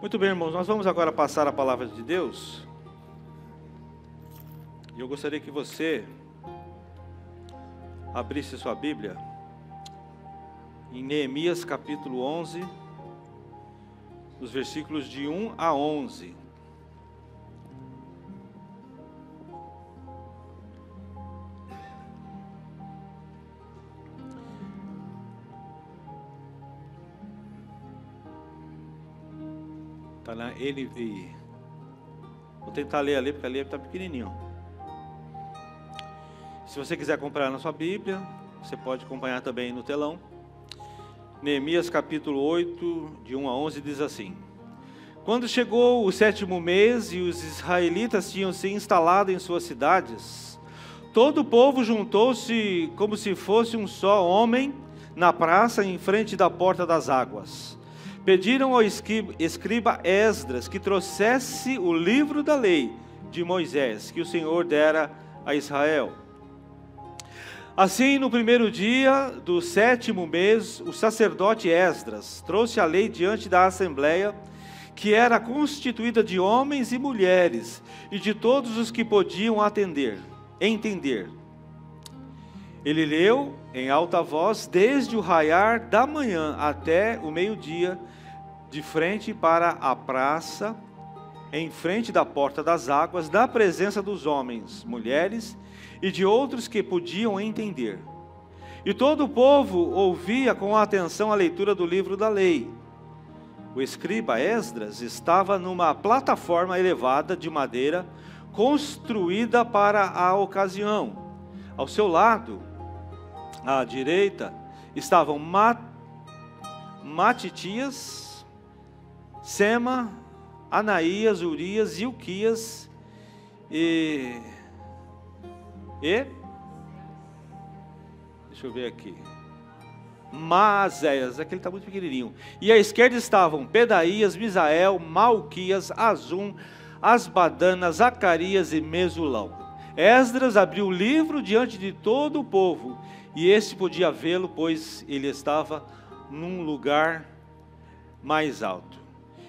Muito bem, irmãos, nós vamos agora passar a palavra de Deus. E eu gostaria que você abrisse sua Bíblia em Neemias capítulo 11, os versículos de 1 a 11. Está na NVI. Vou tentar ler ali, porque ali está pequenininho. Se você quiser acompanhar na sua Bíblia, você pode acompanhar também no telão. Neemias capítulo 8, de 1 a 11, diz assim: Quando chegou o 7º mês e os israelitas tinham se instalado em suas cidades, todo o povo juntou-se como se fosse um só homem na praça em frente da porta das águas. Pediram ao escriba Esdras que trouxesse o livro da lei de Moisés, que o Senhor dera a Israel. Assim, no primeiro dia do 7º mês, o sacerdote Esdras trouxe a lei diante da assembleia, que era constituída de homens e mulheres, e de todos os que podiam entender. Ele leu em alta voz desde o raiar da manhã até o meio-dia, de frente para a praça, em frente da porta das águas, na presença dos homens, mulheres e de outros que podiam entender. E todo o povo ouvia com atenção a leitura do livro da lei. O escriba Esdras estava numa plataforma elevada de madeira, construída para a ocasião. Ao seu lado, à direita, estavam Matitias, Sema, Anaías, Urias, Ilquias e deixa eu ver aqui, Maazéias, aquele está muito pequenininho. E à esquerda estavam Pedaías, Misael, Malquias, Azum, Asbadana, Zacarias e Mesulão. Esdras abriu o livro diante de todo o povo, e este podia vê-lo, pois ele estava num lugar mais alto.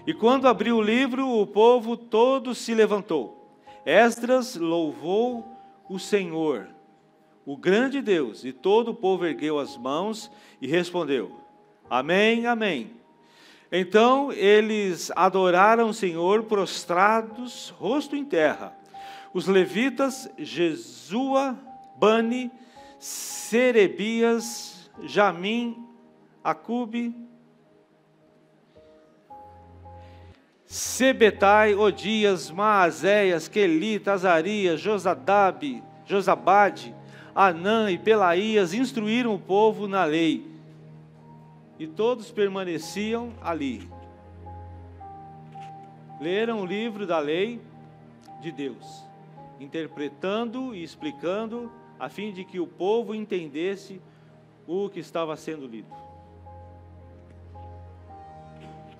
E quando abriu o livro, o povo todo se levantou. Esdras louvou o Senhor, o grande Deus, e todo o povo ergueu as mãos e respondeu: Amém, amém. Então eles adoraram o Senhor prostrados, rosto em terra. Os levitas, Jesua, Bani, Serebias, Jamim, Acube, Sebetai, Odias, Maazéias, Quelita, Azarias, Josabade, Anã e Pelaías instruíram o povo na lei, e todos permaneciam ali. Leram o livro da lei de Deus, interpretando e explicando, a fim de que o povo entendesse o que estava sendo lido.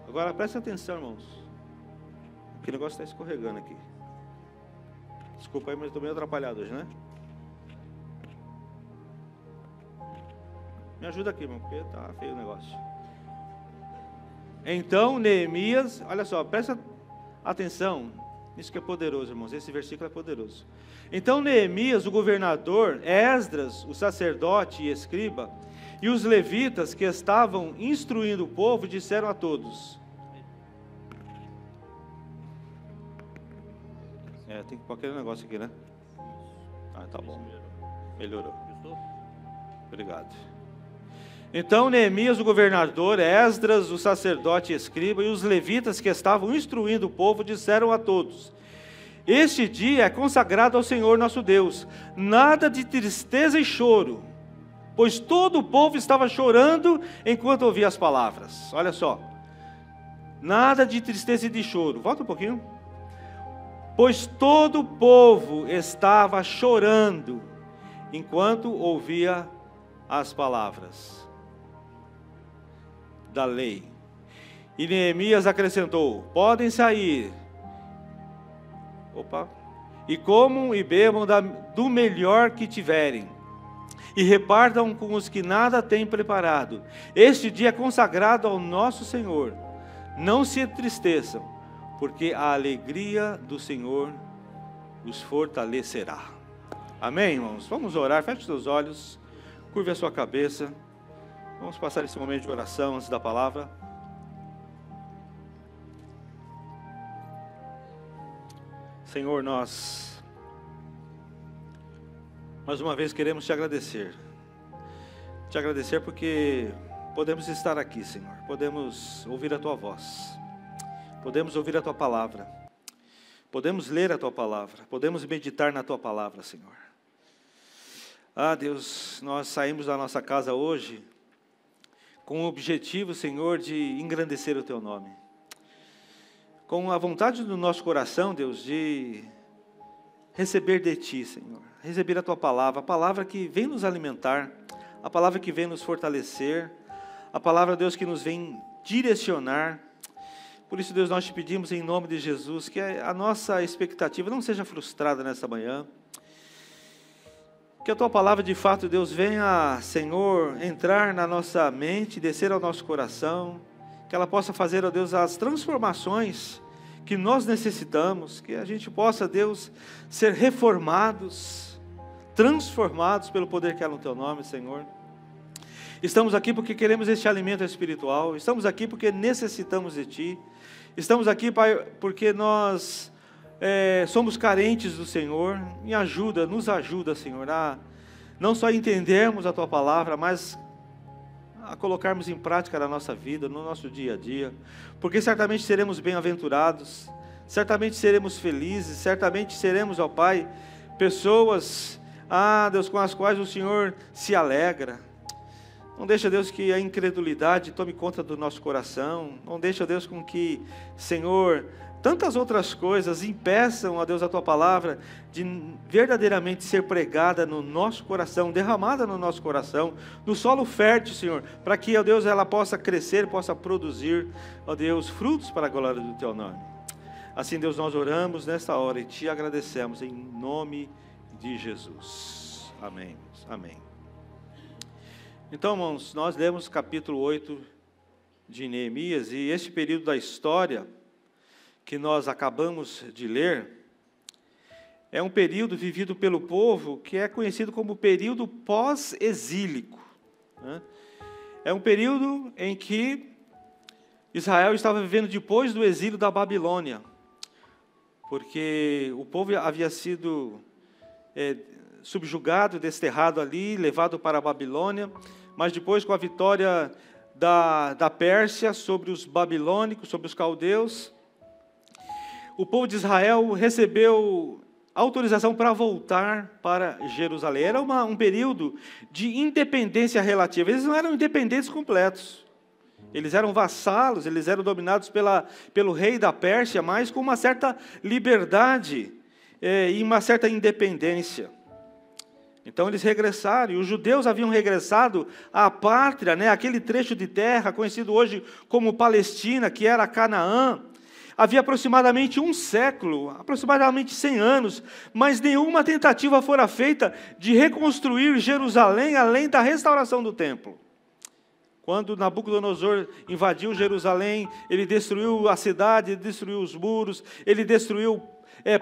Agora preste atenção, irmãos. Que negócio está escorregando aqui. Desculpa aí, mas estou meio atrapalhado hoje, né? Me ajuda aqui, irmão, porque está feio o negócio. Então, Neemias, olha só, presta atenção. Isso que é poderoso, irmãos. Esse versículo é poderoso. Então, Neemias, o governador, Esdras, o sacerdote e escriba, e os levitas que estavam instruindo o povo, disseram a todos: tem que pôr aquele negócio aqui, né? Ah, tá bom. Melhorou. Obrigado. Então Neemias, o governador, Esdras, o sacerdote e escriba, e os levitas que estavam instruindo o povo, disseram a todos: Este dia é consagrado ao Senhor nosso Deus, nada de tristeza e choro, pois todo o povo estava chorando enquanto ouvia as palavras. Olha só. Nada de tristeza e de choro. Volta um pouquinho. Pois todo o povo estava chorando enquanto ouvia as palavras da lei. E Neemias acrescentou: Podem sair. E comam e bebam do melhor que tiverem, e repartam com os que nada têm preparado. Este dia é consagrado ao nosso Senhor. Não se entristeçam, porque a alegria do Senhor os fortalecerá. Amém, irmãos? Vamos orar, feche os seus olhos, curve a sua cabeça. Vamos passar esse momento de oração antes da palavra. Senhor, nós mais uma vez queremos te agradecer. Te agradecer porque podemos estar aqui, Senhor. Podemos ouvir a tua voz. Podemos ouvir a tua palavra. Podemos ler a tua palavra. Podemos meditar na tua palavra, Senhor. Ah, Deus, nós saímos da nossa casa hoje com o objetivo, Senhor, de engrandecer o teu nome. Com a vontade do nosso coração, Deus, de receber de ti, Senhor. Receber a tua palavra, a palavra que vem nos alimentar, a palavra que vem nos fortalecer, a palavra, Deus, que nos vem direcionar. Por isso, Deus, nós te pedimos em nome de Jesus que a nossa expectativa não seja frustrada nessa manhã. Que a tua palavra, de fato, Deus, venha, Senhor, entrar na nossa mente, descer ao nosso coração. Que ela possa fazer, ó Deus, as transformações que nós necessitamos. Que a gente possa, Deus, ser reformados, transformados pelo poder que há no teu nome, Senhor. Estamos aqui porque queremos este alimento espiritual. Estamos aqui porque necessitamos de ti. Estamos aqui, Pai, porque nós somos carentes do Senhor. Nos ajuda, Senhor, a não só entendermos a tua palavra, mas a colocarmos em prática na nossa vida, no nosso dia a dia, porque certamente seremos bem-aventurados, certamente seremos felizes, certamente seremos, ó Pai, pessoas, Deus, com as quais o Senhor se alegra. Não deixa, Deus, que a incredulidade tome conta do nosso coração, não deixa, Deus, com que, Senhor, tantas outras coisas impeçam, ó Deus, a tua palavra de verdadeiramente ser pregada no nosso coração, derramada no nosso coração, no solo fértil, Senhor, para que, ó Deus, ela possa crescer, possa produzir, ó Deus, frutos para a glória do teu nome. Assim, Deus, nós oramos nesta hora e te agradecemos em nome de Jesus. Amém. Amém. Então, irmãos, nós lemos capítulo 8 de Neemias, e este período da história que nós acabamos de ler, é um período vivido pelo povo que é conhecido como período pós-exílico, né? É um período em que Israel estava vivendo depois do exílio da Babilônia, porque o povo havia sido subjugado, desterrado ali, levado para a Babilônia, mas depois, com a vitória da Pérsia sobre os babilônicos, sobre os caldeus, o povo de Israel recebeu autorização para voltar para Jerusalém. Era um período de independência relativa. Eles não eram independentes completos. Eles eram vassalos, eles eram dominados pelo rei da Pérsia, mas com uma certa liberdade e uma certa independência. Então eles regressaram, e os judeus haviam regressado à pátria, né, aquele trecho de terra conhecido hoje como Palestina, que era Canaã. Havia aproximadamente um século, aproximadamente 100 anos, mas nenhuma tentativa fora feita de reconstruir Jerusalém além da restauração do templo. Quando Nabucodonosor invadiu Jerusalém, ele destruiu a cidade, destruiu os muros, ele destruiu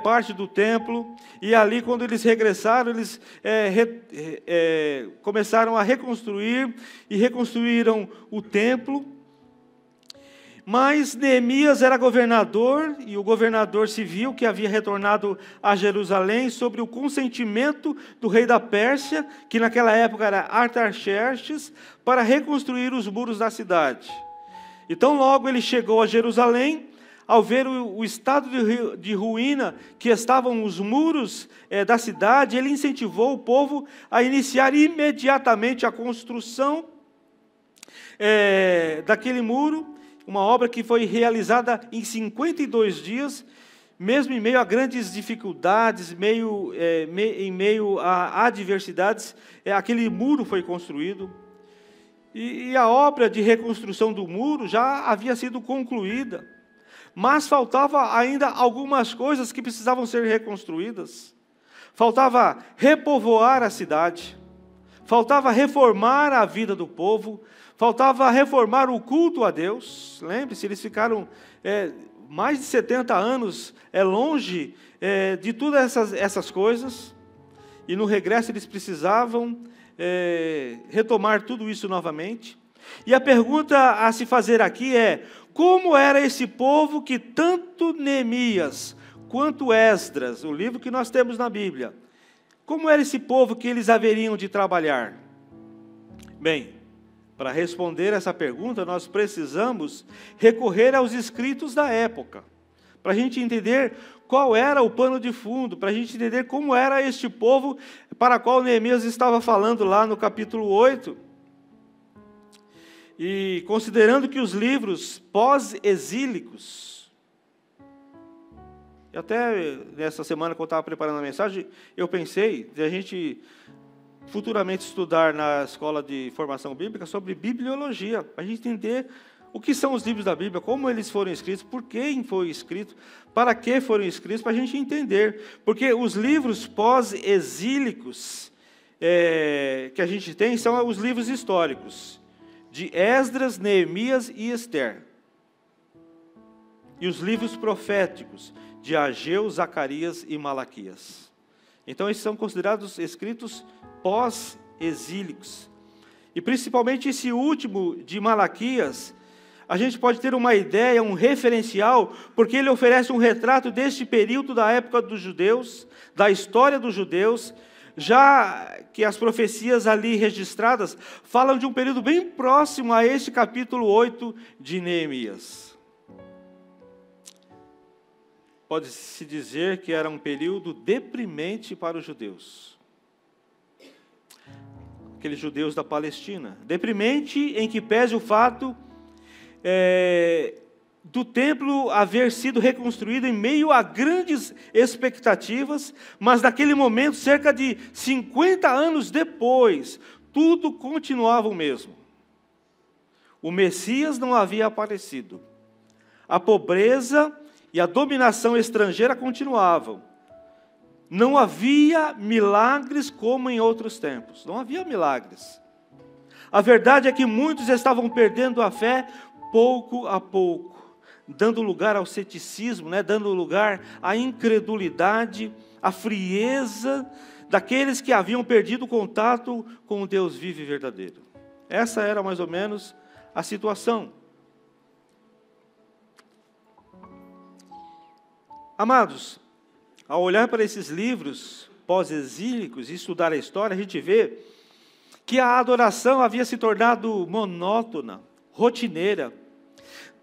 parte do templo, e ali, quando eles regressaram, eles começaram a reconstruir, e reconstruíram o templo. Mas Neemias era governador, e o governador civil que havia retornado a Jerusalém sobre o consentimento do rei da Pérsia, que naquela época era Artaxerxes, para reconstruir os muros da cidade. Então logo ele chegou a Jerusalém, ao ver o estado de ruína que estavam os muros da cidade, ele incentivou o povo a iniciar imediatamente a construção daquele muro, uma obra que foi realizada em 52 dias, mesmo em meio a grandes dificuldades, em meio a adversidades, aquele muro foi construído. E a obra de reconstrução do muro já havia sido concluída, mas faltava ainda algumas coisas que precisavam ser reconstruídas. Faltava repovoar a cidade, faltava reformar a vida do povo, faltava reformar o culto a Deus. Lembre-se, eles ficaram mais de 70 anos longe de todas essas coisas, e no regresso eles precisavam retomar tudo isso novamente. E a pergunta a se fazer aqui é: como era esse povo que tanto Neemias quanto Esdras, o livro que nós temos na Bíblia, como era esse povo que eles haveriam de trabalhar? Bem, para responder essa pergunta, nós precisamos recorrer aos escritos da época, para a gente entender qual era o pano de fundo, para a gente entender como era este povo para o qual Neemias estava falando lá no capítulo 8. E considerando que os livros pós-exílicos, e até nessa semana que eu estava preparando a mensagem, eu pensei de a gente futuramente estudar na escola de formação bíblica sobre bibliologia, para a gente entender o que são os livros da Bíblia, como eles foram escritos, por quem foi escrito, para que foram escritos, para a gente entender. Porque os livros pós-exílicos que a gente tem são os livros históricos, de Esdras, Neemias e Ester. E os livros proféticos, de Ageu, Zacarias e Malaquias. Então, esses são considerados escritos pós-exílicos. E principalmente esse último, de Malaquias, a gente pode ter uma ideia, um referencial, porque ele oferece um retrato deste período da época dos judeus, da história dos judeus, já que as profecias ali registradas falam de um período bem próximo a este capítulo 8 de Neemias. Pode-se dizer que era um período deprimente para os judeus. Aqueles judeus da Palestina. Deprimente em que pese o fato do templo haver sido reconstruído em meio a grandes expectativas, mas naquele momento, cerca de 50 anos depois, tudo continuava o mesmo. O Messias não havia aparecido. A pobreza e a dominação estrangeira continuavam. Não havia milagres como em outros tempos. Não havia milagres. A verdade é que muitos estavam perdendo a fé pouco a pouco, dando lugar ao ceticismo, dando lugar à incredulidade, à frieza daqueles que haviam perdido o contato com o Deus vivo e verdadeiro. Essa era mais ou menos a situação. Amados, ao olhar para esses livros pós-exílicos e estudar a história, a gente vê que a adoração havia se tornado monótona, rotineira.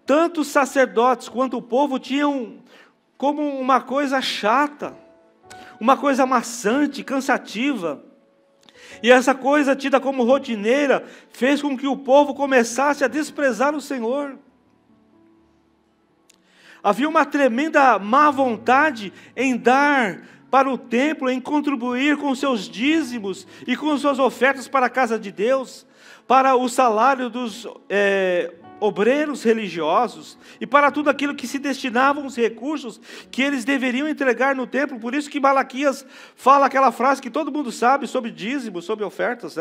Tanto os sacerdotes quanto o povo tinham como uma coisa chata, uma coisa maçante, cansativa. E essa coisa tida como rotineira fez com que o povo começasse a desprezar o Senhor. Havia uma tremenda má vontade em dar para o templo, em contribuir com seus dízimos e com suas ofertas para a casa de Deus, para o salário dos obreiros religiosos e para tudo aquilo que se destinavam os recursos que eles deveriam entregar no templo. Por isso que Malaquias fala aquela frase que todo mundo sabe sobre dízimos, sobre ofertas,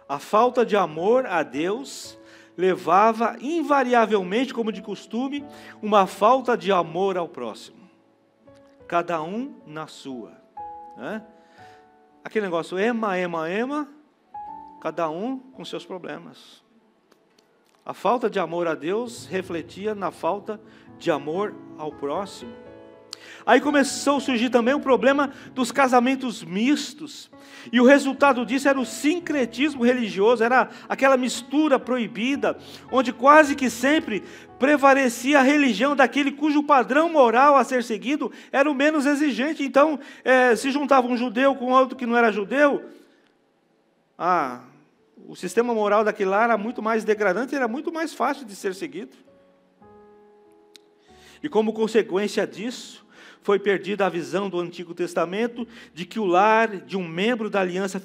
A falta de amor a Deus levava invariavelmente, como de costume, uma falta de amor ao próximo. Cada um na sua. Aquele negócio, ema, cada um com seus problemas. A falta de amor a Deus refletia na falta de amor ao próximo. Aí começou a surgir também o problema dos casamentos mistos. E o resultado disso era o sincretismo religioso, era aquela mistura proibida, onde quase que sempre prevalecia a religião daquele cujo padrão moral a ser seguido era o menos exigente. Então, se juntava um judeu com outro que não era judeu, o sistema moral daquele lá era muito mais degradante e era muito mais fácil de ser seguido. E como consequência disso, foi perdida a visão do Antigo Testamento de que o lar de um membro da aliança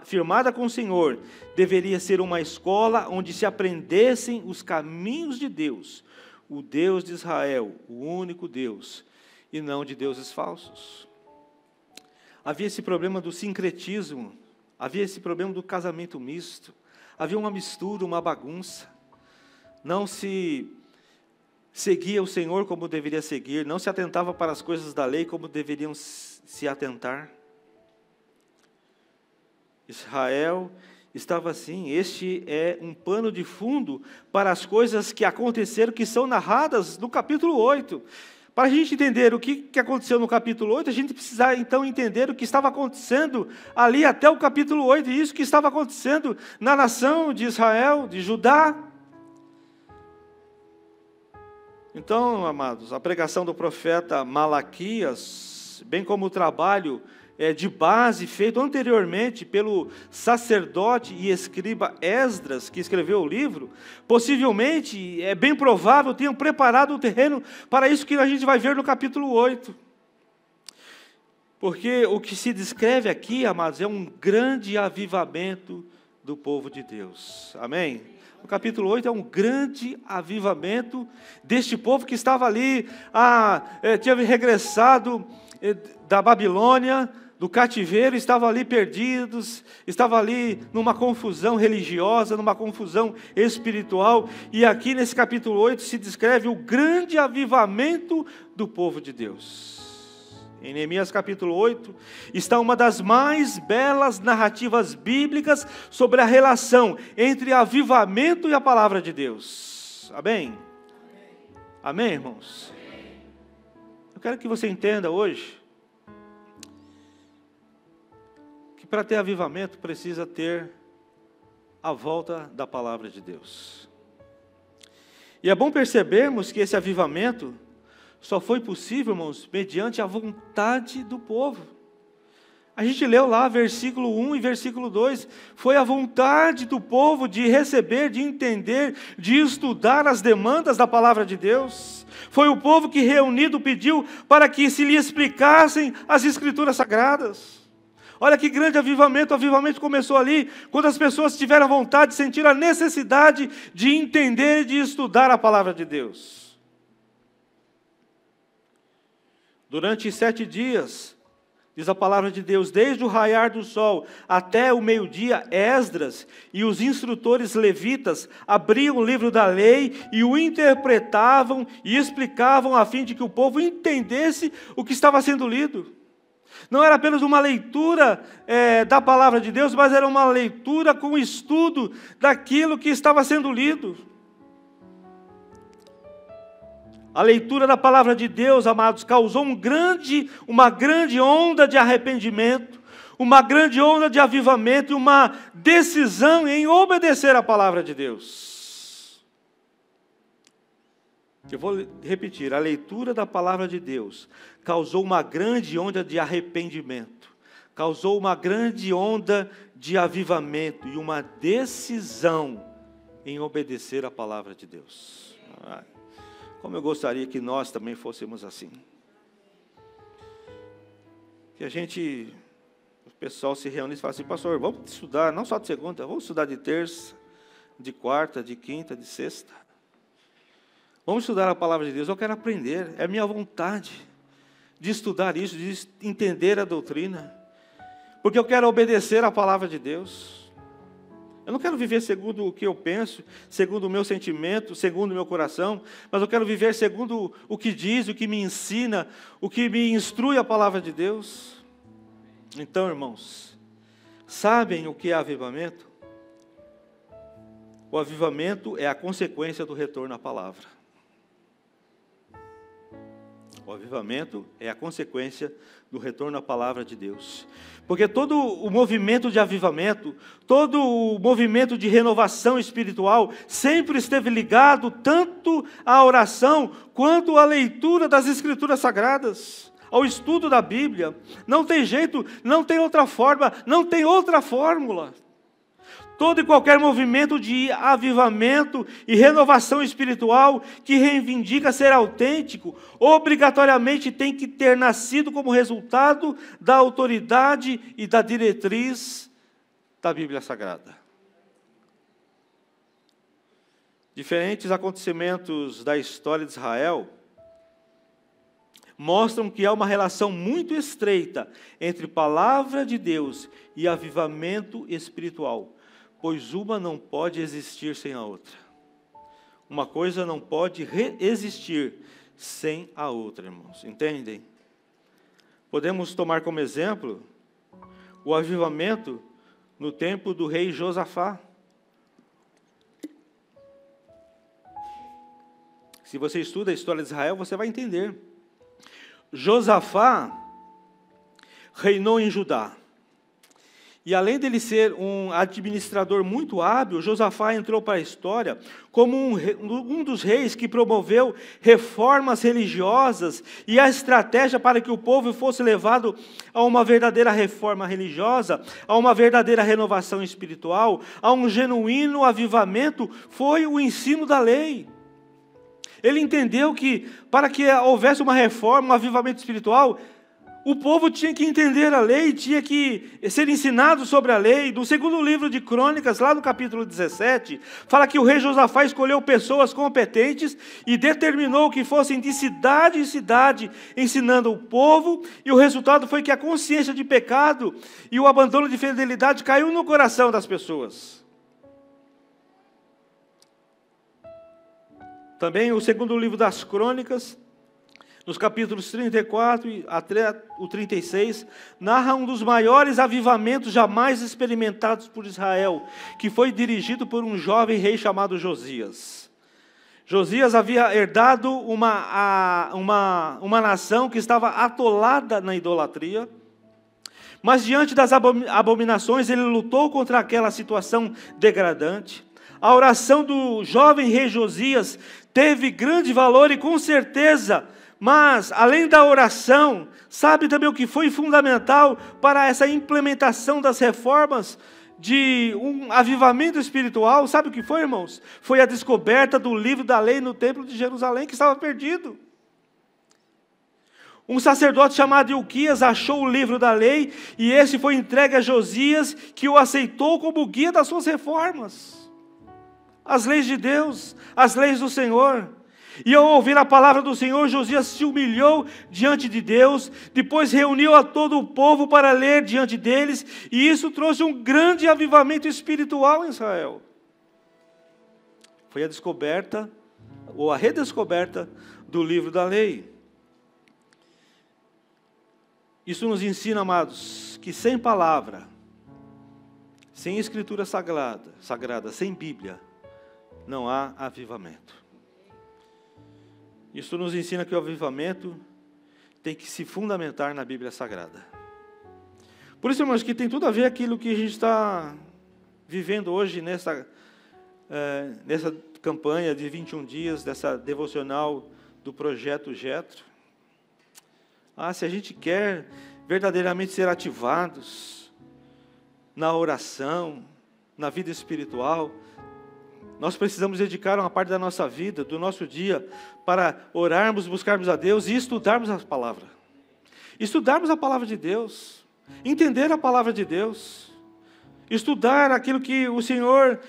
firmada com o Senhor deveria ser uma escola onde se aprendessem os caminhos de Deus, o Deus de Israel, o único Deus, e não de deuses falsos. Havia esse problema do sincretismo Havia esse problema do casamento misto. Havia uma mistura, uma bagunça. Não se seguia o Senhor como deveria seguir, não se atentava para as coisas da lei como deveriam se atentar. Israel estava assim. Este é um pano de fundo para as coisas que aconteceram, que são narradas no capítulo 8. Para a gente entender o que aconteceu no capítulo 8, a gente precisa então entender o que estava acontecendo ali até o capítulo 8, e isso que estava acontecendo na nação de Israel, de Judá. Então, amados, a pregação do profeta Malaquias, bem como o trabalho de base feito anteriormente pelo sacerdote e escriba Esdras, que escreveu o livro, possivelmente, é bem provável, tenham preparado o terreno para isso que a gente vai ver no capítulo 8. Porque o que se descreve aqui, amados, é um grande avivamento do povo de Deus. Amém? O capítulo 8 é um grande avivamento deste povo que estava ali, tinha regressado da Babilônia, do cativeiro, estavam ali perdidos, estavam ali numa confusão religiosa, numa confusão espiritual, e aqui nesse capítulo 8 se descreve o grande avivamento do povo de Deus. Em Neemias capítulo 8, está uma das mais belas narrativas bíblicas sobre a relação entre avivamento e a palavra de Deus. Amém? Amém, irmãos? Eu quero que você entenda hoje que para ter avivamento precisa ter a volta da palavra de Deus. E é bom percebermos que esse avivamento só foi possível, irmãos, mediante a vontade do povo. A gente leu lá, versículo 1 e versículo 2, foi a vontade do povo de receber, de entender, de estudar as demandas da palavra de Deus. Foi o povo que reunido pediu para que se lhe explicassem as escrituras sagradas. Olha que grande avivamento, o avivamento começou ali, quando as pessoas tiveram vontade, sentiram a necessidade de entender e de estudar a palavra de Deus. Durante 7 dias, diz a palavra de Deus, desde o raiar do sol até o meio-dia, Esdras e os instrutores levitas abriam o livro da lei e o interpretavam e explicavam a fim de que o povo entendesse o que estava sendo lido. Não era apenas uma leitura da palavra de Deus, mas era uma leitura com estudo daquilo que estava sendo lido. A leitura da palavra de Deus, amados, causou uma grande onda de arrependimento, uma grande onda de avivamento e uma decisão em obedecer à palavra de Deus. Eu vou repetir, a leitura da palavra de Deus causou uma grande onda de arrependimento, causou uma grande onda de avivamento e uma decisão em obedecer à palavra de Deus. Como eu gostaria que nós também fôssemos assim. Que o pessoal se reúne e fala assim, pastor, vamos estudar, não só de segunda, vamos estudar de terça, de quarta, de quinta, de sexta. Vamos estudar a palavra de Deus, eu quero aprender, é minha vontade de estudar isso, de entender a doutrina, porque eu quero obedecer à palavra de Deus. Eu não quero viver segundo o que eu penso, segundo o meu sentimento, segundo o meu coração, mas eu quero viver segundo o que diz, o que me ensina, o que me instrui a palavra de Deus. Então, irmãos, sabem o que é avivamento? O avivamento é a consequência do retorno à palavra. O avivamento é a consequência do retorno à palavra de Deus. Porque todo o movimento de avivamento, todo o movimento de renovação espiritual, sempre esteve ligado tanto à oração, quanto à leitura das Escrituras Sagradas, ao estudo da Bíblia. Não tem jeito, não tem outra forma, não tem outra fórmula. Todo e qualquer movimento de avivamento e renovação espiritual que reivindica ser autêntico, obrigatoriamente tem que ter nascido como resultado da autoridade e da diretriz da Bíblia Sagrada. Diferentes acontecimentos da história de Israel mostram que há uma relação muito estreita entre palavra de Deus e avivamento espiritual, pois uma não pode existir sem a outra. Uma coisa não pode existir sem a outra, irmãos. Entendem? Podemos tomar como exemplo o avivamento no tempo do rei Josafá. Se você estuda a história de Israel, você vai entender. Josafá reinou em Judá. E além dele ser um administrador muito hábil, Josafá entrou para a história como um dos reis que promoveu reformas religiosas e a estratégia para que o povo fosse levado a uma verdadeira reforma religiosa, a uma verdadeira renovação espiritual, a um genuíno avivamento, foi o ensino da lei. Ele entendeu que para que houvesse uma reforma, um avivamento espiritual, o povo tinha que entender a lei, tinha que ser ensinado sobre a lei. No segundo livro de Crônicas, lá no capítulo 17, fala que o rei Josafá escolheu pessoas competentes e determinou que fossem de cidade em cidade, ensinando o povo, e o resultado foi que a consciência de pecado e o abandono de fidelidade caiu no coração das pessoas. Também o segundo livro das Crônicas, nos capítulos 34 até o 36, narra um dos maiores avivamentos jamais experimentados por Israel, que foi dirigido por um jovem rei chamado Josias. Josias havia herdado uma nação que estava atolada na idolatria, mas diante das abominações ele lutou contra aquela situação degradante. A oração do jovem rei Josias teve grande valor e com certeza, mas além da oração, sabe também o que foi fundamental para essa implementação das reformas de um avivamento espiritual? Sabe o que foi, irmãos? Foi a descoberta do livro da lei no templo de Jerusalém, que estava perdido. Um sacerdote chamado Ilquias achou o livro da lei e esse foi entregue a Josias, que o aceitou como guia das suas reformas. As leis de Deus, as leis do Senhor. E ao ouvir a palavra do Senhor, Josias se humilhou diante de Deus, depois reuniu a todo o povo para ler diante deles, e isso trouxe um grande avivamento espiritual em Israel. Foi a descoberta, ou a redescoberta do livro da lei. Isso nos ensina, amados, que sem palavra, sem escritura sagrada, sem Bíblia, não há avivamento. Isso nos ensina que o avivamento tem que se fundamentar na Bíblia Sagrada. Por isso, irmãos, que tem tudo a ver aquilo que a gente está vivendo hoje nessa campanha de 21 dias, dessa devocional do Projeto Jetro. Se a gente quer verdadeiramente ser ativados na oração, na vida espiritual, nós precisamos dedicar uma parte da nossa vida, do nosso dia, para orarmos, buscarmos a Deus e estudarmos a palavra. Estudarmos a palavra de Deus, entender a palavra de Deus, estudar aquilo que o Senhor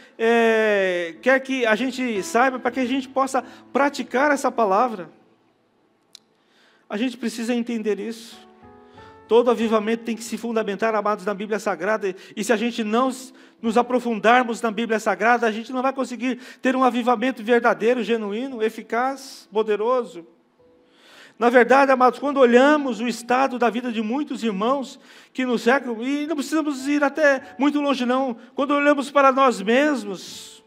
quer que a gente saiba, para que a gente possa praticar essa palavra. A gente precisa entender isso. Todo avivamento tem que se fundamentar, amados, na Bíblia Sagrada. E se a gente não nos aprofundarmos na Bíblia Sagrada, a gente não vai conseguir ter um avivamento verdadeiro, genuíno, eficaz, poderoso. Na verdade, amados, quando olhamos o estado da vida de muitos irmãos que nos cercam, e não precisamos ir até muito longe não, quando olhamos para nós mesmos,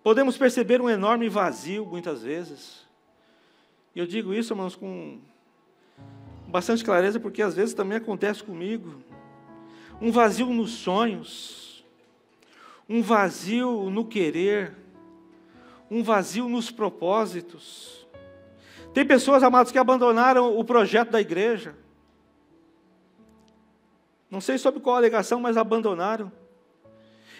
podemos perceber um enorme vazio, muitas vezes. E eu digo isso, irmãos, com bastante clareza, porque às vezes também acontece comigo. Um vazio nos sonhos, um vazio no querer, um vazio nos propósitos. Tem pessoas, amados, que abandonaram o projeto da igreja. Não sei sobre qual alegação, mas abandonaram.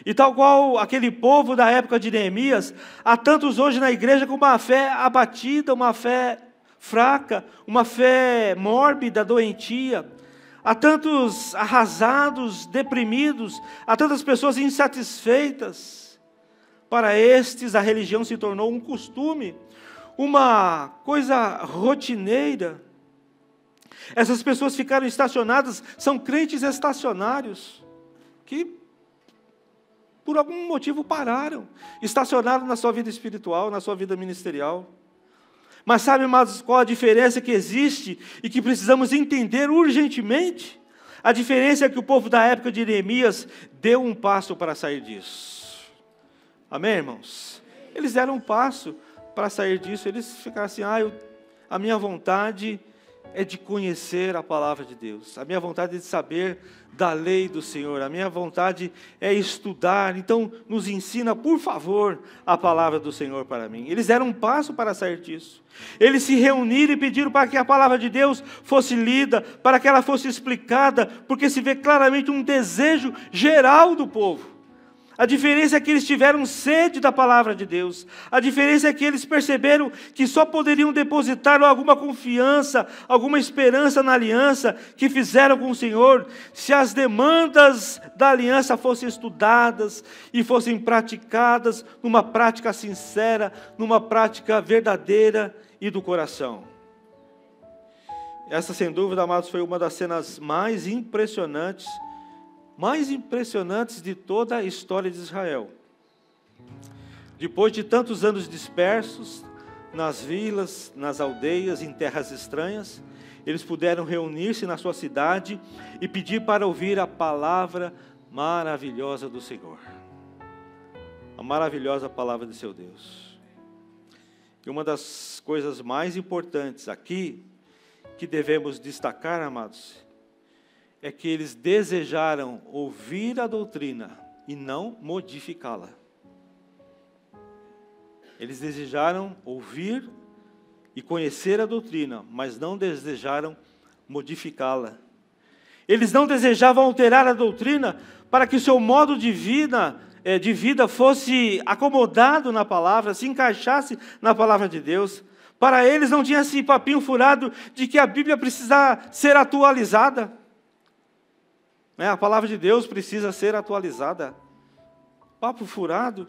E tal qual aquele povo da época de Neemias, há tantos hoje na igreja com uma fé abatida, uma fé fraca, uma fé mórbida, doentia. Há tantos arrasados, deprimidos, há tantas pessoas insatisfeitas. Para estes, a religião se tornou um costume, uma coisa rotineira. Essas pessoas ficaram estacionadas, são crentes estacionários, que por algum motivo pararam, estacionaram na sua vida espiritual, na sua vida ministerial. Mas sabe, amados, qual a diferença que existe e que precisamos entender urgentemente? A diferença é que o povo da época de Neemias deu um passo para sair disso. Amém, irmãos? Eles deram um passo para sair disso. Eles ficaram assim, a minha vontade é de conhecer a palavra de Deus. A minha vontade é de saber da lei do Senhor. A minha vontade é estudar. Então, nos ensina, por favor, a palavra do Senhor para mim. Eles deram um passo para sair disso. Eles se reuniram e pediram para que a palavra de Deus fosse lida, para que ela fosse explicada, porque se vê claramente um desejo geral do povo. A diferença é que eles tiveram sede da palavra de Deus. A diferença é que eles perceberam que só poderiam depositar alguma confiança, alguma esperança na aliança que fizeram com o Senhor, se as demandas da aliança fossem estudadas e fossem praticadas numa prática sincera, numa prática verdadeira e do coração. Essa, sem dúvida, amados, foi uma das cenas mais impressionantes de toda a história de Israel. Depois de tantos anos dispersos, nas vilas, nas aldeias, em terras estranhas, eles puderam reunir-se na sua cidade e pedir para ouvir a palavra maravilhosa do Senhor. A maravilhosa palavra de seu Deus. E uma das coisas mais importantes aqui, que devemos destacar, amados, é que eles desejaram ouvir a doutrina e não modificá-la. Eles desejaram ouvir e conhecer a doutrina, mas não desejaram modificá-la. Eles não desejavam alterar a doutrina para que o seu modo de vida fosse acomodado na palavra, se encaixasse na palavra de Deus. Para eles não tinha esse papinho furado de que a Bíblia precisa ser atualizada. A palavra de Deus precisa ser atualizada. Papo furado.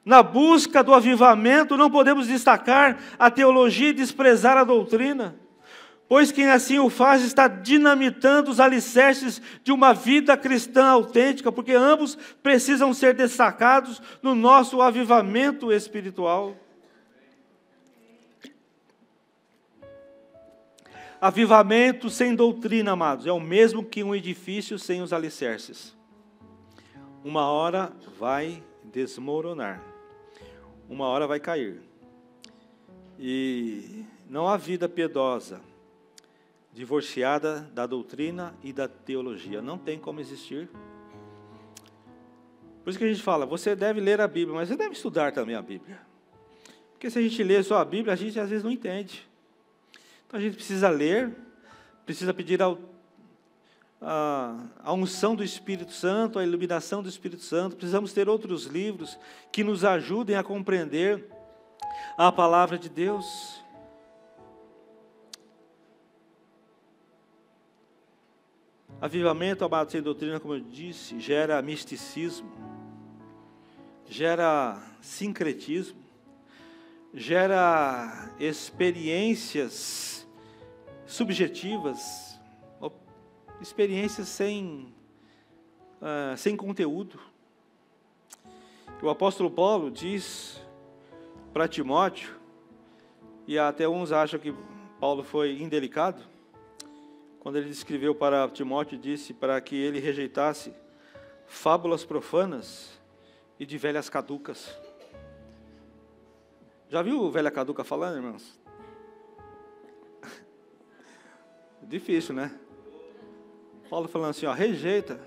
Na busca do avivamento, não podemos destacar a teologia e desprezar a doutrina, pois quem assim o faz está dinamitando os alicerces de uma vida cristã autêntica, porque ambos precisam ser destacados no nosso avivamento espiritual. Avivamento sem doutrina, amados, é o mesmo que um edifício sem os alicerces. Uma hora vai desmoronar, uma hora vai cair. E não há vida piedosa, divorciada da doutrina e da teologia. Não tem como existir. Por isso que a gente fala, você deve ler a Bíblia, mas você deve estudar também a Bíblia. Porque se a gente lê só a Bíblia, a gente às vezes não entende. Então a gente precisa ler, precisa pedir a unção do Espírito Santo, a iluminação do Espírito Santo. Precisamos ter outros livros que nos ajudem a compreender a palavra de Deus. Avivamento, amado, sem doutrina, como eu disse, gera misticismo, gera sincretismo, gera experiências subjetivas, experiências sem conteúdo. O apóstolo Paulo diz para Timóteo, e até uns acham que Paulo foi indelicado, quando ele escreveu para Timóteo, disse para que ele rejeitasse fábulas profanas e de velhas caducas. Já viu velha caduca falando, irmãos? Difícil, né? Paulo falando assim, rejeita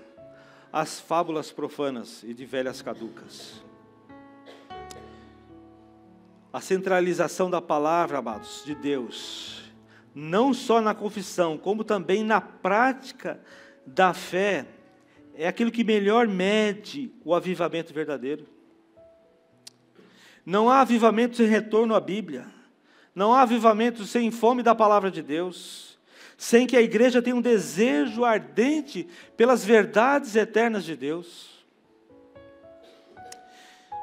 as fábulas profanas e de velhas caducas. A centralização da palavra, amados, de Deus, não só na confissão, como também na prática da fé, é aquilo que melhor mede o avivamento verdadeiro. Não há avivamento sem retorno à Bíblia. Não há avivamento sem fome da palavra de Deus. Sem que a igreja tenha um desejo ardente pelas verdades eternas de Deus.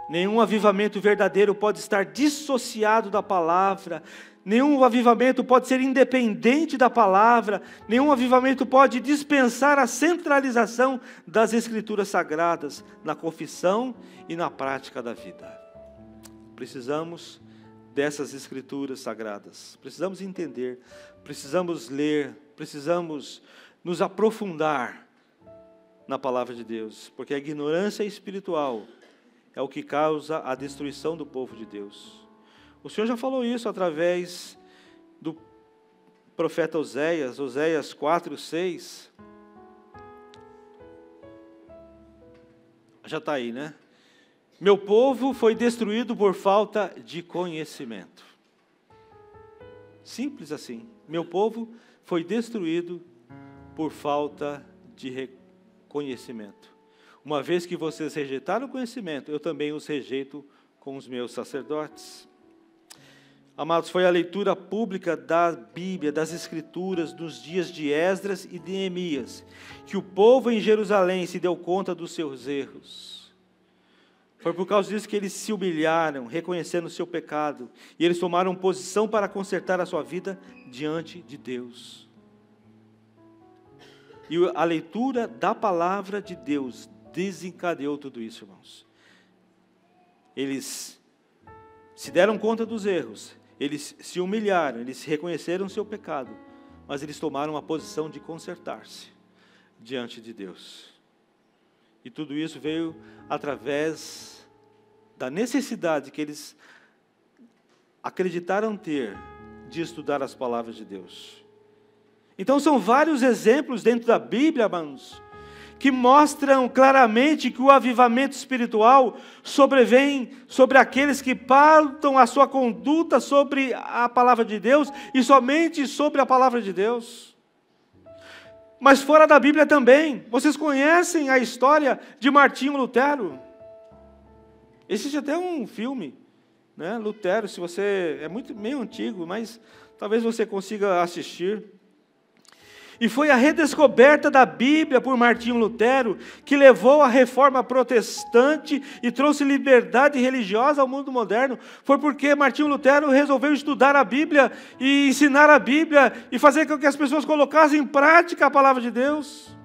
Nenhum avivamento verdadeiro pode estar dissociado da palavra. Nenhum avivamento pode ser independente da palavra. Nenhum avivamento pode dispensar a centralização das Escrituras Sagradas na confissão e na prática da vida. Precisamos dessas Escrituras Sagradas. Precisamos entender, precisamos ler, precisamos nos aprofundar na palavra de Deus, porque a ignorância espiritual é o que causa a destruição do povo de Deus. O Senhor já falou isso através do profeta Oséias, Oséias 4:6. Já está aí, né? Meu povo foi destruído por falta de conhecimento. Simples assim. Meu povo foi destruído por falta de conhecimento. Uma vez que vocês rejeitaram o conhecimento, eu também os rejeito com os meus sacerdotes. Amados, foi a leitura pública da Bíblia, das Escrituras, nos dias de Esdras e de Neemias, que o povo em Jerusalém se deu conta dos seus erros. Foi por causa disso que eles se humilharam, reconhecendo o seu pecado, e eles tomaram posição para consertar a sua vida diante de Deus. E a leitura da palavra de Deus desencadeou tudo isso, irmãos. Eles se deram conta dos erros, eles se humilharam, eles reconheceram o seu pecado, mas eles tomaram a posição de consertar-se diante de Deus. E tudo isso veio através da necessidade que eles acreditaram ter de estudar as palavras de Deus. Então são vários exemplos dentro da Bíblia, irmãos, que mostram claramente que o avivamento espiritual sobrevém sobre aqueles que pautam a sua conduta sobre a palavra de Deus e somente sobre a palavra de Deus. Mas fora da Bíblia também, vocês conhecem a história de Martinho Lutero? Existe até um filme, né? Lutero, se você é meio antigo, mas talvez você consiga assistir. E foi a redescoberta da Bíblia por Martinho Lutero que levou à reforma protestante e trouxe liberdade religiosa ao mundo moderno. Foi porque Martinho Lutero resolveu estudar a Bíblia e ensinar a Bíblia e fazer com que as pessoas colocassem em prática a palavra de Deus.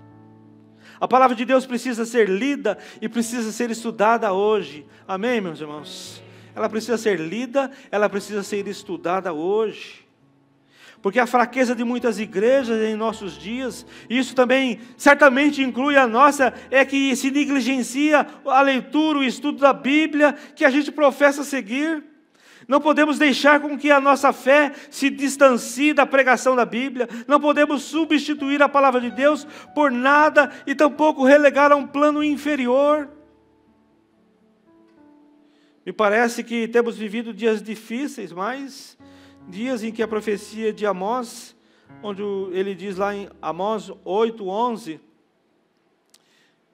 A palavra de Deus precisa ser lida e precisa ser estudada hoje. Amém, meus irmãos? Ela precisa ser lida, ela precisa ser estudada hoje. Porque a fraqueza de muitas igrejas em nossos dias, e isso também certamente inclui a nossa, é que se negligencia a leitura, o estudo da Bíblia, que a gente professa seguir. Não podemos deixar com que a nossa fé se distancie da pregação da Bíblia. Não podemos substituir a palavra de Deus por nada e tampouco relegar a um plano inferior. Me parece que temos vivido dias difíceis, mas dias em que a profecia de Amós, onde ele diz lá em Amós 8:11,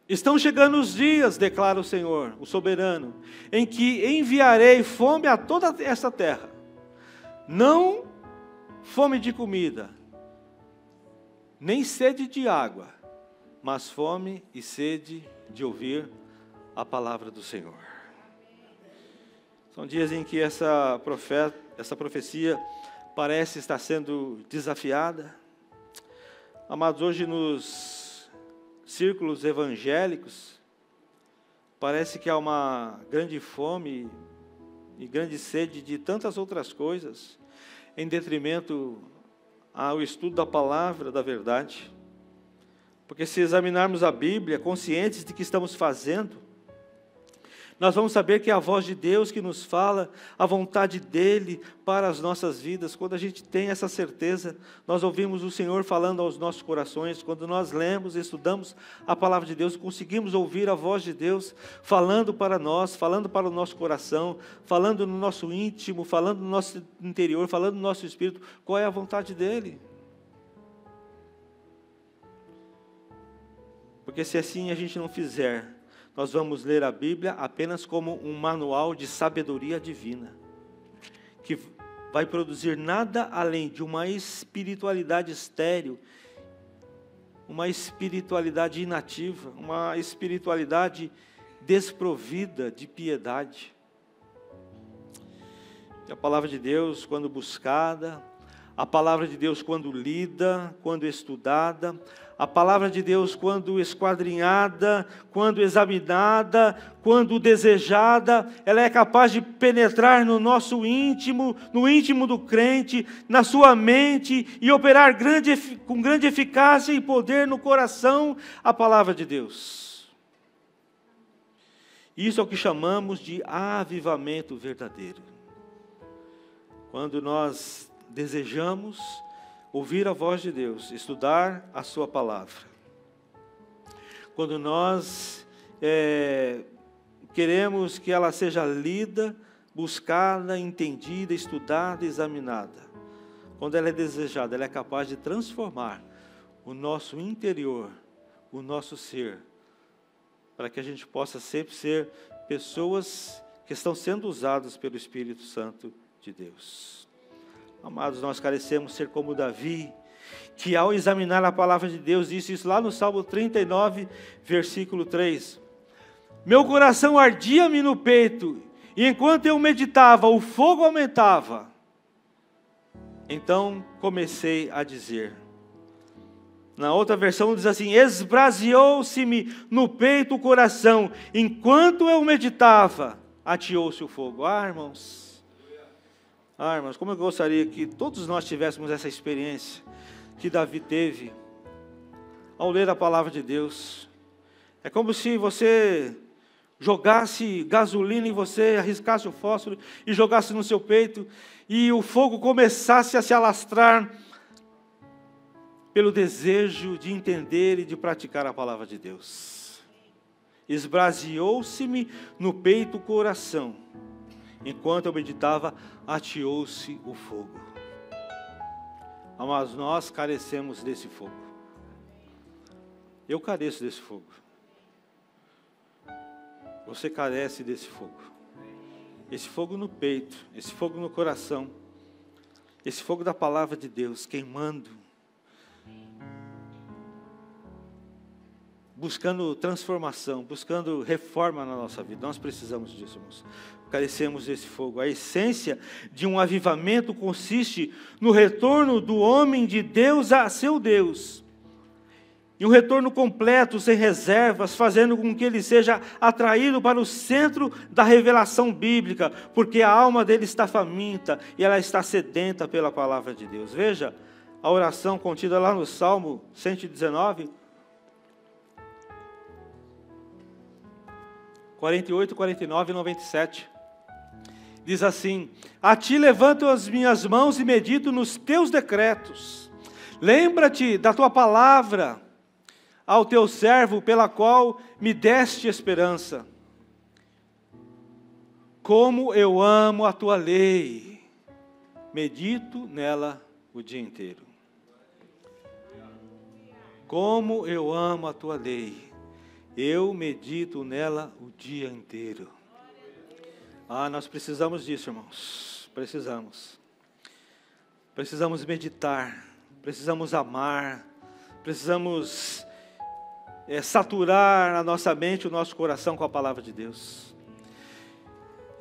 estão chegando os dias, declara o Senhor, o soberano, em que enviarei fome a toda esta terra, não fome de comida, nem sede de água, mas fome e sede de ouvir a palavra do Senhor. São dias em que essa profecia parece estar sendo desafiada. Amados, hoje nos círculos evangélicos, parece que há uma grande fome e grande sede de tantas outras coisas, em detrimento ao estudo da palavra da verdade. Porque se examinarmos a Bíblia, conscientes de que estamos fazendo, nós vamos saber que é a voz de Deus que nos fala, a vontade dEle para as nossas vidas. Quando a gente tem essa certeza, nós ouvimos o Senhor falando aos nossos corações. Quando nós lemos e estudamos a palavra de Deus, conseguimos ouvir a voz de Deus falando para nós, falando para o nosso coração, falando no nosso íntimo, falando no nosso interior, falando no nosso espírito, qual é a vontade dEle. Porque se assim a gente não fizer, nós vamos ler a Bíblia apenas como um manual de sabedoria divina, que vai produzir nada além de uma espiritualidade estéril, uma espiritualidade inativa, uma espiritualidade desprovida de piedade. E a palavra de Deus, quando buscada, a palavra de Deus quando lida, quando estudada, a palavra de Deus quando esquadrinhada, quando examinada, quando desejada, ela é capaz de penetrar no nosso íntimo, no íntimo do crente, na sua mente e operar com grande eficácia e poder no coração a palavra de Deus. Isso é o que chamamos de avivamento verdadeiro. Quando nós desejamos ouvir a voz de Deus, estudar a sua palavra. Quando nós queremos que ela seja lida, buscada, entendida, estudada, examinada. Quando ela é desejada, ela é capaz de transformar o nosso interior, o nosso ser, para que a gente possa sempre ser pessoas que estão sendo usadas pelo Espírito Santo de Deus. Amados, nós carecemos ser como Davi, que ao examinar a palavra de Deus, disse isso lá no Salmo 39, versículo 3. Meu coração ardia-me no peito, e enquanto eu meditava, o fogo aumentava. Então comecei a dizer. Na outra versão diz assim, esbraseou-se-me no peito o coração, enquanto eu meditava, ateou-se o fogo. Irmãos, como eu gostaria que todos nós tivéssemos essa experiência que Davi teve ao ler a palavra de Deus. É como se você jogasse gasolina em você, arriscasse o fósforo e jogasse no seu peito, e o fogo começasse a se alastrar pelo desejo de entender e de praticar a palavra de Deus. Esbraseou-se-me no peito o coração. Enquanto eu meditava, ateou-se o fogo. Mas nós carecemos desse fogo. Eu careço desse fogo. Você carece desse fogo. Esse fogo no peito, esse fogo no coração, esse fogo da palavra de Deus queimando, buscando transformação, buscando reforma na nossa vida. Nós precisamos disso, irmãos. Carecemos desse fogo. A essência de um avivamento consiste no retorno do homem de Deus a seu Deus. E um retorno completo, sem reservas, fazendo com que ele seja atraído para o centro da revelação bíblica, porque a alma dele está faminta e ela está sedenta pela palavra de Deus. Veja a oração contida lá no Salmo 119, 48, 49 e 97. Diz assim, a ti levanto as minhas mãos e medito nos teus decretos. Lembra-te da tua palavra ao teu servo, pela qual me deste esperança. Como eu amo a tua lei, medito nela o dia inteiro. Como eu amo a tua lei, eu medito nela o dia inteiro. Nós precisamos disso, irmãos. Precisamos meditar, precisamos amar, precisamos saturar a nossa mente, o nosso coração com a palavra de Deus.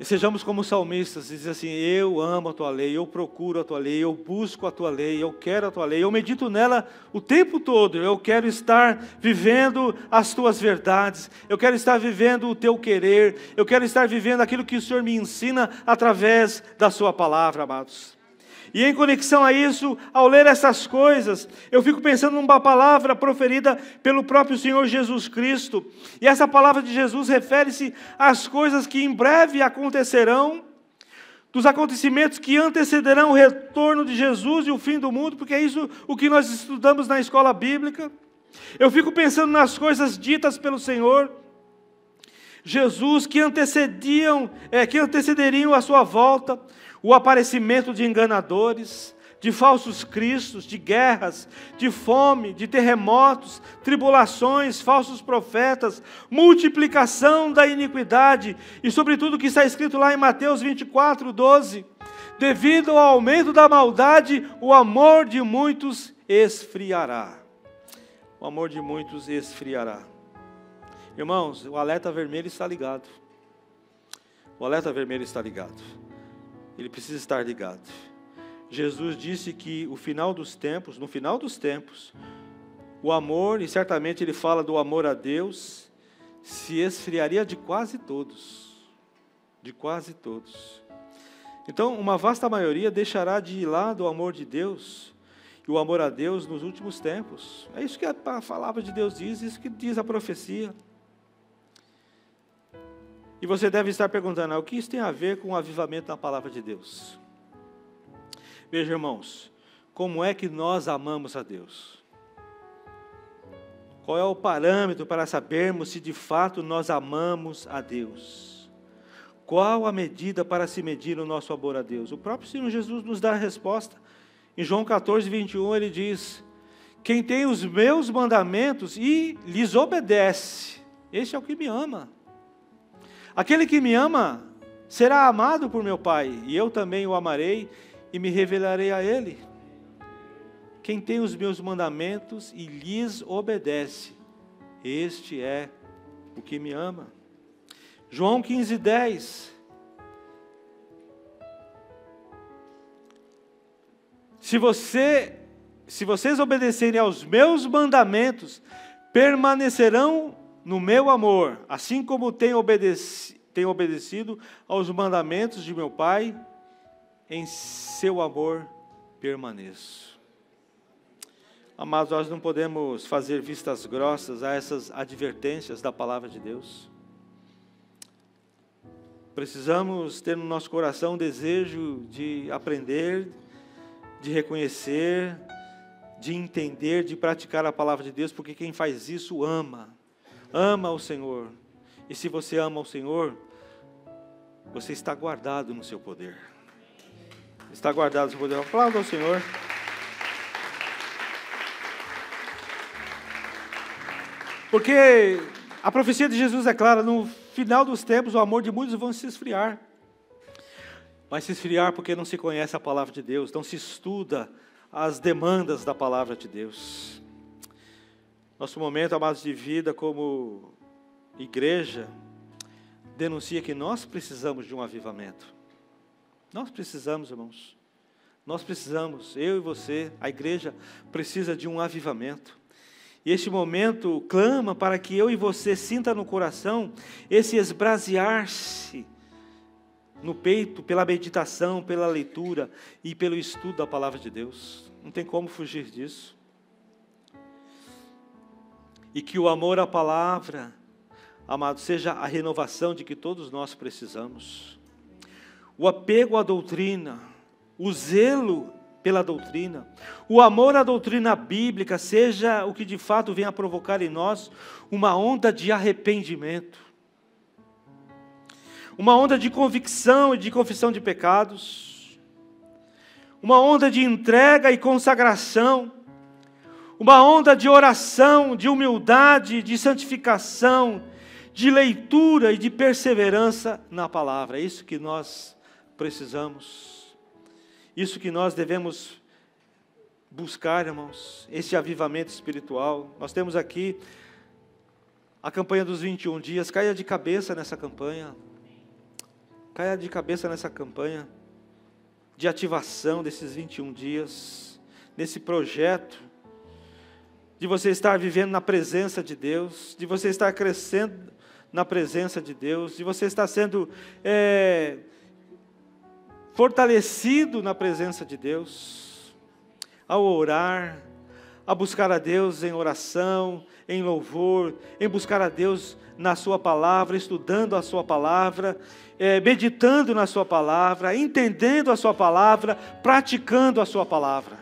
E sejamos como salmistas, diz assim, eu amo a tua lei, eu procuro a tua lei, eu busco a tua lei, eu quero a tua lei, eu medito nela o tempo todo, eu quero estar vivendo as tuas verdades, eu quero estar vivendo o teu querer, eu quero estar vivendo aquilo que o Senhor me ensina através da sua palavra, amados. E em conexão a isso, ao ler essas coisas, eu fico pensando numa palavra proferida pelo próprio Senhor Jesus Cristo. E essa palavra de Jesus refere-se às coisas que em breve acontecerão, dos acontecimentos que antecederão o retorno de Jesus e o fim do mundo, porque é isso o que nós estudamos na escola bíblica. Eu fico pensando nas coisas ditas pelo Senhor Jesus, que antecederiam a sua volta, o aparecimento de enganadores, de falsos cristos, de guerras, de fome, de terremotos, tribulações, falsos profetas, multiplicação da iniquidade e sobretudo o que está escrito lá em Mateus 24, 12. Devido ao aumento da maldade, o amor de muitos esfriará. O amor de muitos esfriará. Irmãos, o alerta vermelho está ligado. O alerta vermelho está ligado. Ele precisa estar ligado. Jesus disse que no final dos tempos, o amor, e certamente ele fala do amor a Deus, se esfriaria de quase todos. De quase todos. Então, uma vasta maioria deixará de lado o amor de Deus e o amor a Deus nos últimos tempos. É isso que a palavra de Deus diz, isso que diz a profecia. E você deve estar perguntando, o que isso tem a ver com o avivamento na palavra de Deus? Veja, irmãos, como é que nós amamos a Deus? Qual é o parâmetro para sabermos se de fato nós amamos a Deus? Qual a medida para se medir o nosso amor a Deus? O próprio Senhor Jesus nos dá a resposta. Em João 14, 21, ele diz: quem tem os meus mandamentos e lhes obedece, esse é o que me ama. Aquele que me ama será amado por meu Pai, e eu também o amarei e me revelarei a ele. Quem tem os meus mandamentos e lhes obedece, este é o que me ama. João 15, 10. Se vocês obedecerem aos meus mandamentos, permanecerão no meu amor, assim como tenho obedecido aos mandamentos de meu Pai, em seu amor permaneço. Amados, nós não podemos fazer vistas grossas a essas advertências da palavra de Deus. Precisamos ter no nosso coração o desejo de aprender, de reconhecer, de entender, de praticar a palavra de Deus, porque quem faz isso ama o Senhor. E se você ama o Senhor, você está guardado no seu poder. Está guardado no seu poder. Aplauda ao Senhor. Porque a profecia de Jesus é clara, no final dos tempos o amor de muitos vão se esfriar. Vai se esfriar porque não se conhece a palavra de Deus, não se estuda as demandas da palavra de Deus. Nosso momento, amados, de vida como igreja, denuncia que nós precisamos de um avivamento. Nós precisamos, irmãos. Nós precisamos, eu e você, a igreja precisa de um avivamento. E este momento clama para que eu e você sinta no coração esse esbrasear-se no peito, pela meditação, pela leitura e pelo estudo da palavra de Deus. Não tem como fugir disso. E que o amor à palavra, amado, seja a renovação de que todos nós precisamos. O apego à doutrina, o zelo pela doutrina, o amor à doutrina bíblica seja o que de fato venha a provocar em nós uma onda de arrependimento, uma onda de convicção e de confissão de pecados, uma onda de entrega e consagração, uma onda de oração, de humildade, de santificação, de leitura e de perseverança na palavra. É isso que nós precisamos, isso que nós devemos buscar, irmãos, esse avivamento espiritual. Nós temos aqui a campanha dos 21 dias, caia de cabeça nessa campanha, caia de cabeça nessa campanha de ativação desses 21 dias, nesse projeto, de você estar vivendo na presença de Deus, de você estar crescendo na presença de Deus, de você estar sendo fortalecido na presença de Deus, ao orar, a buscar a Deus em oração, em louvor, em buscar a Deus na sua palavra, estudando a sua palavra, meditando na sua palavra, entendendo a sua palavra, praticando a sua palavra.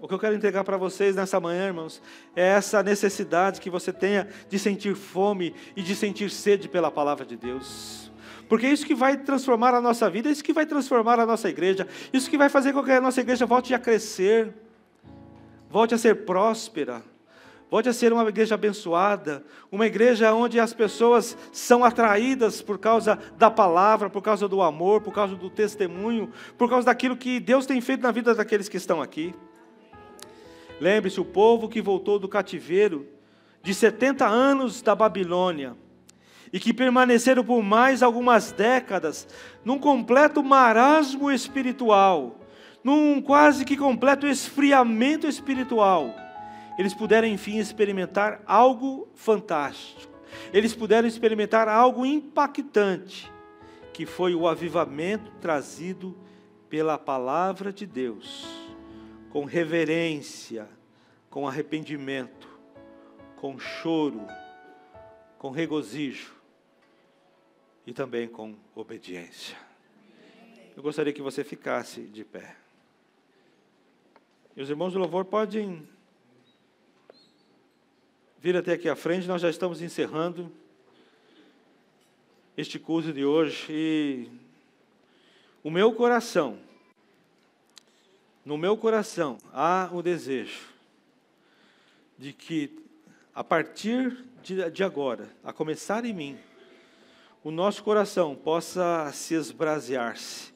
O que eu quero entregar para vocês nessa manhã, irmãos, é essa necessidade que você tenha de sentir fome e de sentir sede pela palavra de Deus. Porque é isso que vai transformar a nossa vida, é isso que vai transformar a nossa igreja, isso que vai fazer com que a nossa igreja volte a crescer, volte a ser próspera, volte a ser uma igreja abençoada, uma igreja onde as pessoas são atraídas por causa da palavra, por causa do amor, por causa do testemunho, por causa daquilo que Deus tem feito na vida daqueles que estão aqui. Lembre-se, o povo que voltou do cativeiro de 70 anos da Babilônia, e que permaneceram por mais algumas décadas num completo marasmo espiritual, num quase que completo esfriamento espiritual, eles puderam enfim experimentar algo fantástico. Eles puderam experimentar algo impactante, que foi o avivamento trazido pela palavra de Deus, com reverência, com arrependimento, com choro, com regozijo e também com obediência. Eu gostaria que você ficasse de pé. E os irmãos do louvor podem vir até aqui à frente. Nós já estamos encerrando este culto de hoje. E no meu coração há o desejo de que, a partir de agora, a começar em mim, o nosso coração possa se esbrasear-se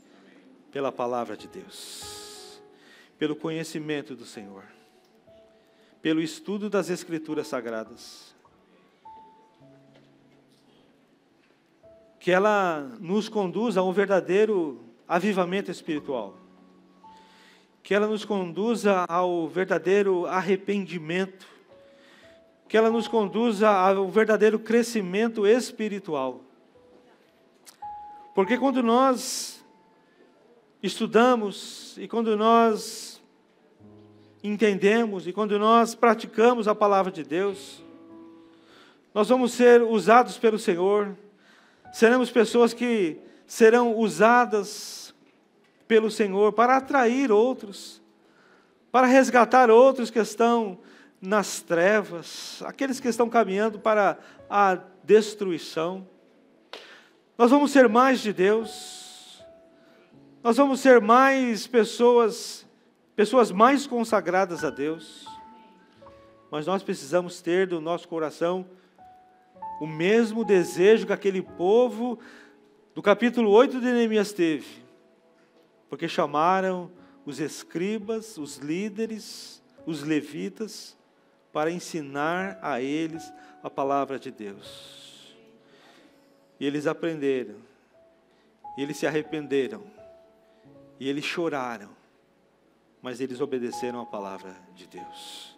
pela palavra de Deus, pelo conhecimento do Senhor, pelo estudo das Escrituras Sagradas. Que ela nos conduza a um verdadeiro avivamento espiritual. Que ela nos conduza ao verdadeiro arrependimento. Que ela nos conduza ao verdadeiro crescimento espiritual. Porque quando nós estudamos e quando nós entendemos e quando nós praticamos a palavra de Deus, nós vamos ser usados pelo Senhor. Seremos pessoas que serão usadas pelo Senhor para atrair outros, para resgatar outros que estão nas trevas, aqueles que estão caminhando para a destruição. Nós vamos ser mais de Deus, nós vamos ser mais pessoas mais consagradas a Deus, mas nós precisamos ter no nosso coração o mesmo desejo que aquele povo do capítulo 8 de Neemias teve, porque chamaram os escribas, os líderes, os levitas, para ensinar a eles a palavra de Deus. E eles aprenderam, e eles se arrependeram, e eles choraram, mas eles obedeceram a palavra de Deus.